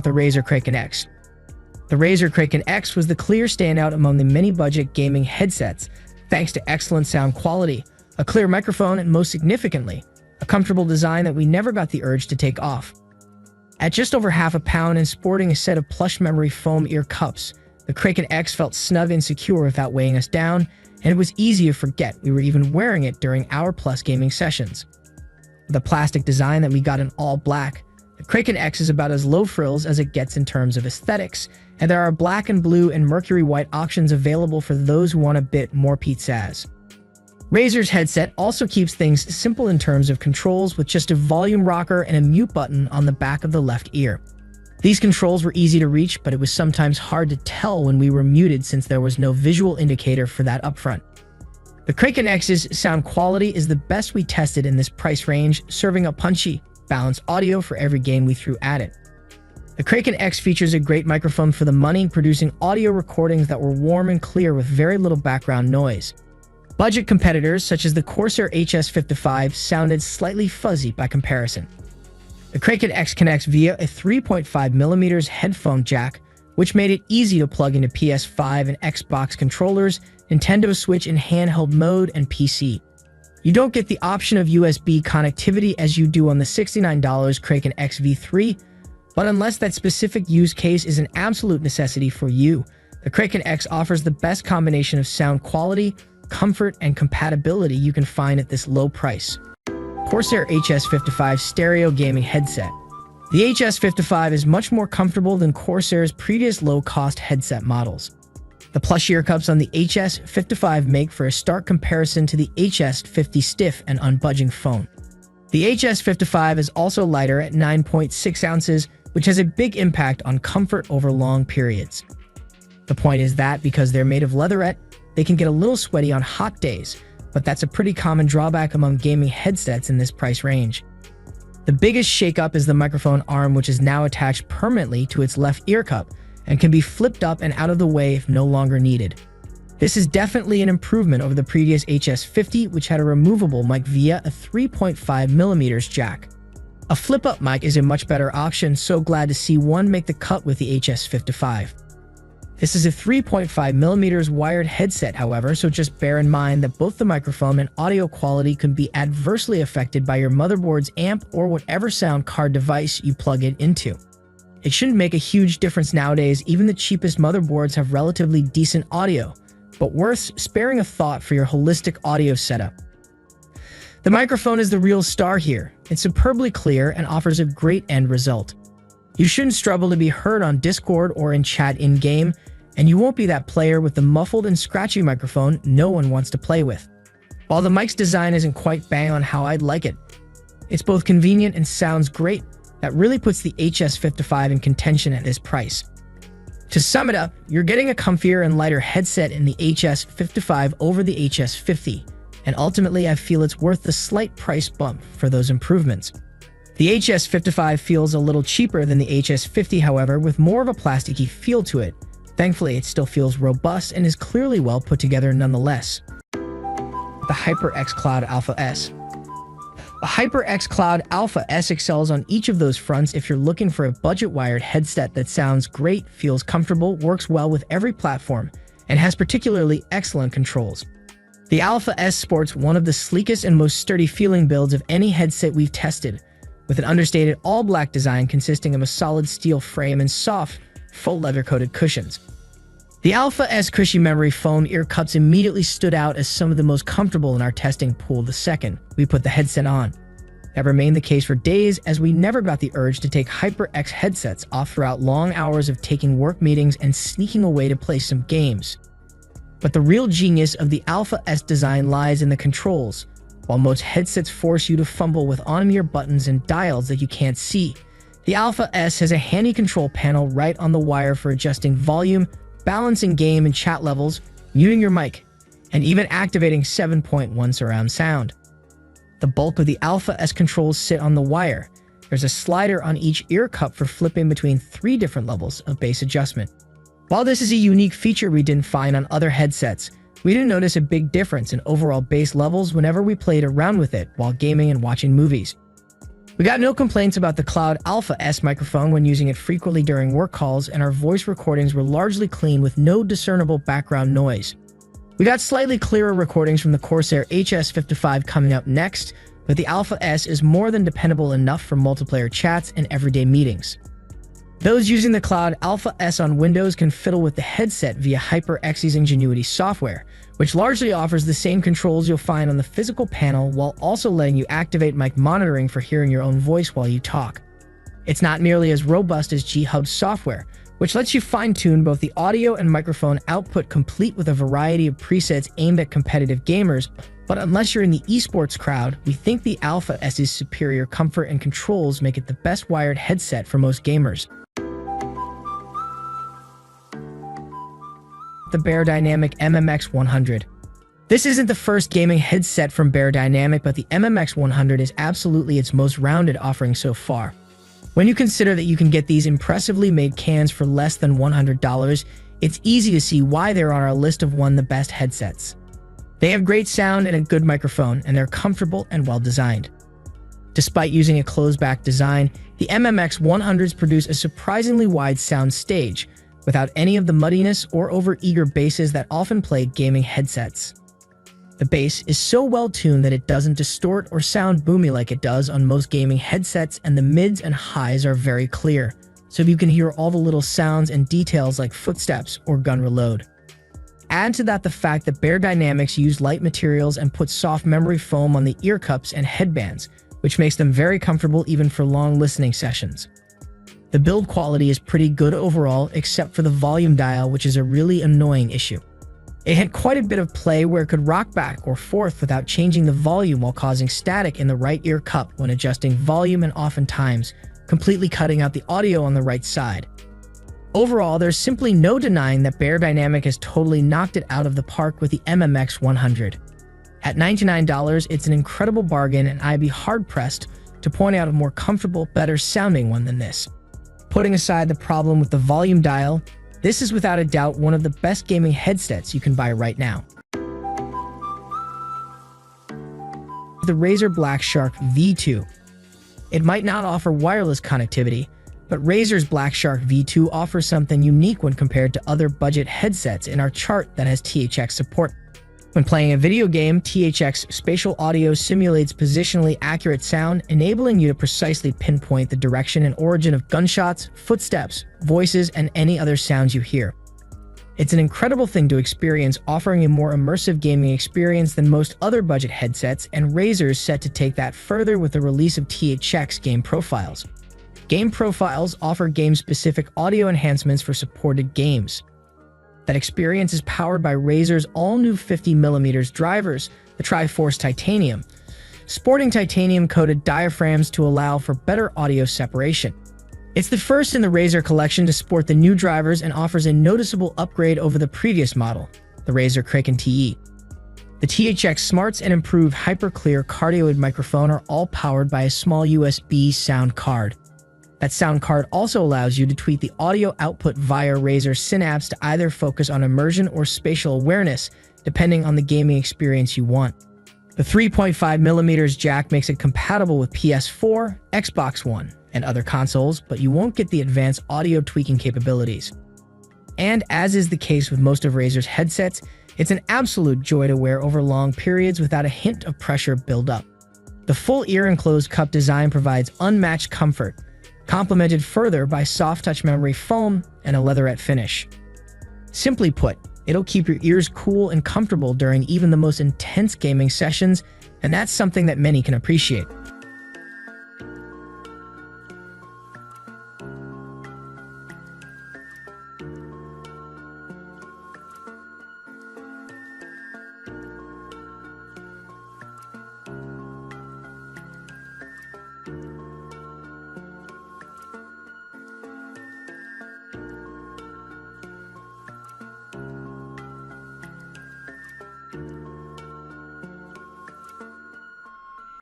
the Razer Kraken X. The Razer Kraken X was the clear standout among the many budget gaming headsets, thanks to excellent sound quality, a clear microphone, and most significantly, a comfortable design that we never got the urge to take off. At just over half a pound and sporting a set of plush memory foam ear cups, the Kraken X felt snug and secure without weighing us down, and it was easy to forget we were even wearing it during our plus gaming sessions. With a plastic design that we got in all black, the Kraken X is about as low frills as it gets in terms of aesthetics, and there are black and blue and mercury white options available for those who want a bit more pizzazz. Razer's headset also keeps things simple in terms of controls, with just a volume rocker and a mute button on the back of the left ear. These controls were easy to reach, but it was sometimes hard to tell when we were muted since there was no visual indicator for that upfront. The Kraken X's sound quality is the best we tested in this price range, serving up punchy, balanced audio for every game we threw at it. The Kraken X features a great microphone for the money, producing audio recordings that were warm and clear with very little background noise. Budget competitors such as the Corsair HS55 sounded slightly fuzzy by comparison. The Kraken X connects via a 3.5mm headphone jack, which made it easy to plug into PS5 and Xbox controllers, Nintendo Switch in handheld mode, and PC. You don't get the option of USB connectivity as you do on the $69 Kraken X V3, but unless that specific use case is an absolute necessity for you, the Kraken X offers the best combination of sound quality, comfort, and compatibility you can find at this low price. Corsair HS55 Stereo Gaming Headset. The HS55 is much more comfortable than Corsair's previous low-cost headset models. The plush ear cups on the HS55 make for a stark comparison to the HS50 stiff and unbudging phone. The HS55 is also lighter at 9.6 ounces, which has a big impact on comfort over long periods. The point is that because they're made of leatherette, they can get a little sweaty on hot days, but that's a pretty common drawback among gaming headsets in this price range. The biggest shakeup is the microphone arm, which is now attached permanently to its left ear cup and can be flipped up and out of the way if no longer needed. This is definitely an improvement over the previous HS50, which had a removable mic via a 3.5mm jack. A flip-up mic is a much better option, so glad to see one make the cut with the HS55. This is a 3.5mm wired headset, however, so just bear in mind that both the microphone and audio quality can be adversely affected by your motherboard's amp or whatever sound card device you plug it into. It shouldn't make a huge difference nowadays. Even the cheapest motherboards have relatively decent audio, but worth sparing a thought for your holistic audio setup. The microphone is the real star here. It's superbly clear and offers a great end result. You shouldn't struggle to be heard on Discord or in chat in-game, and you won't be that player with the muffled and scratchy microphone no one wants to play with. While the mic's design isn't quite bang on how I'd like it, it's both convenient and sounds great. That really puts the HS55 in contention at this price. To sum it up, you're getting a comfier and lighter headset in the HS55 over the HS50, and ultimately I feel it's worth the slight price bump for those improvements. The HS55 feels a little cheaper than the HS50, however, with more of a plasticky feel to it. Thankfully, it still feels robust and is clearly well put together nonetheless. The HyperX Cloud Alpha S. The HyperX Cloud Alpha S excels on each of those fronts if you're looking for a budget-wired headset that sounds great, feels comfortable, works well with every platform, and has particularly excellent controls. The Alpha S sports one of the sleekest and most sturdy-feeling builds of any headset we've tested, with an understated all-black design consisting of a solid steel frame and soft, full leather-coated cushions. The Alpha S cushy memory foam ear cups immediately stood out as some of the most comfortable in our testing pool the second we put the headset on. That remained the case for days, as we never got the urge to take HyperX headsets off throughout long hours of taking work meetings and sneaking away to play some games. But the real genius of the Alpha S design lies in the controls. While most headsets force you to fumble with on-ear buttons and dials that you can't see, the Alpha S has a handy control panel right on the wire for adjusting volume, balancing game and chat levels, muting your mic, and even activating 7.1 surround sound. The bulk of the Alpha S controls sit on the wire. There's a slider on each ear cup for flipping between 3 different levels of bass adjustment. While this is a unique feature we didn't find on other headsets, we didn't notice a big difference in overall bass levels whenever we played around with it while gaming and watching movies. We got no complaints about the Cloud Alpha S microphone when using it frequently during work calls, and our voice recordings were largely clean with no discernible background noise. We got slightly clearer recordings from the Corsair HS55 coming up next, but the Alpha S is more than dependable enough for multiplayer chats and everyday meetings. Those using the Cloud Alpha S on Windows can fiddle with the headset via HyperX's Ingenuity software, which largely offers the same controls you'll find on the physical panel while also letting you activate mic monitoring for hearing your own voice while you talk. It's not nearly as robust as G-Hub's software, which lets you fine-tune both the audio and microphone output complete with a variety of presets aimed at competitive gamers, but unless you're in the esports crowd, we think the Alpha S's superior comfort and controls make it the best wired headset for most gamers. The Beyerdynamic MMX100. This isn't the first gaming headset from Beyerdynamic, but the MMX100 is absolutely its most rounded offering so far. When you consider that you can get these impressively made cans for less than $100, it's easy to see why they're on our list of one of the best headsets. They have great sound and a good microphone, and they're comfortable and well designed. Despite using a closed-back design, the MMX100s produce a surprisingly wide sound stage, without any of the muddiness or over-eager basses that often plague gaming headsets. The bass is so well-tuned that it doesn't distort or sound boomy like it does on most gaming headsets, and the mids and highs are very clear, so you can hear all the little sounds and details like footsteps or gun reload. Add to that the fact that Beyerdynamics use light materials and put soft memory foam on the ear cups and headbands, which makes them very comfortable even for long listening sessions. The build quality is pretty good overall, except for the volume dial, which is a really annoying issue. It had quite a bit of play where it could rock back or forth without changing the volume while causing static in the right ear cup when adjusting volume, and oftentimes completely cutting out the audio on the right side. Overall, there's simply no denying that Beyerdynamic has totally knocked it out of the park with the MMX100. At $99, it's an incredible bargain, and I'd be hard-pressed to point out a more comfortable, better-sounding one than this. Putting aside the problem with the volume dial, this is without a doubt one of the best gaming headsets you can buy right now. The Razer Black Shark V2. It might not offer wireless connectivity, but Razer's Black Shark V2 offers something unique when compared to other budget headsets in our chart that has THX support. When playing a video game, THX spatial audio simulates positionally accurate sound, enabling you to precisely pinpoint the direction and origin of gunshots, footsteps, voices, and any other sounds you hear. It's an incredible thing to experience, offering a more immersive gaming experience than most other budget headsets, and Razer's set to take that further with the release of THX Game Profiles. Game Profiles offer game-specific audio enhancements for supported games. That experience is powered by Razer's all-new 50mm drivers, the Triforce Titanium, sporting titanium-coated diaphragms to allow for better audio separation. It's the first in the Razer collection to sport the new drivers and offers a noticeable upgrade over the previous model, the Razer Kraken TE. The THX Smarts and improved HyperClear cardioid microphone are all powered by a small USB sound card. That sound card also allows you to tweak the audio output via Razer Synapse to either focus on immersion or spatial awareness, depending on the gaming experience you want. The 3.5mm jack makes it compatible with PS4, Xbox One, and other consoles, but you won't get the advanced audio tweaking capabilities. And as is the case with most of Razer's headsets, it's an absolute joy to wear over long periods without a hint of pressure buildup. The full ear enclosed cup design provides unmatched comfort, complemented further by soft touch memory foam and a leatherette finish. Simply put, it'll keep your ears cool and comfortable during even the most intense gaming sessions, and that's something that many can appreciate.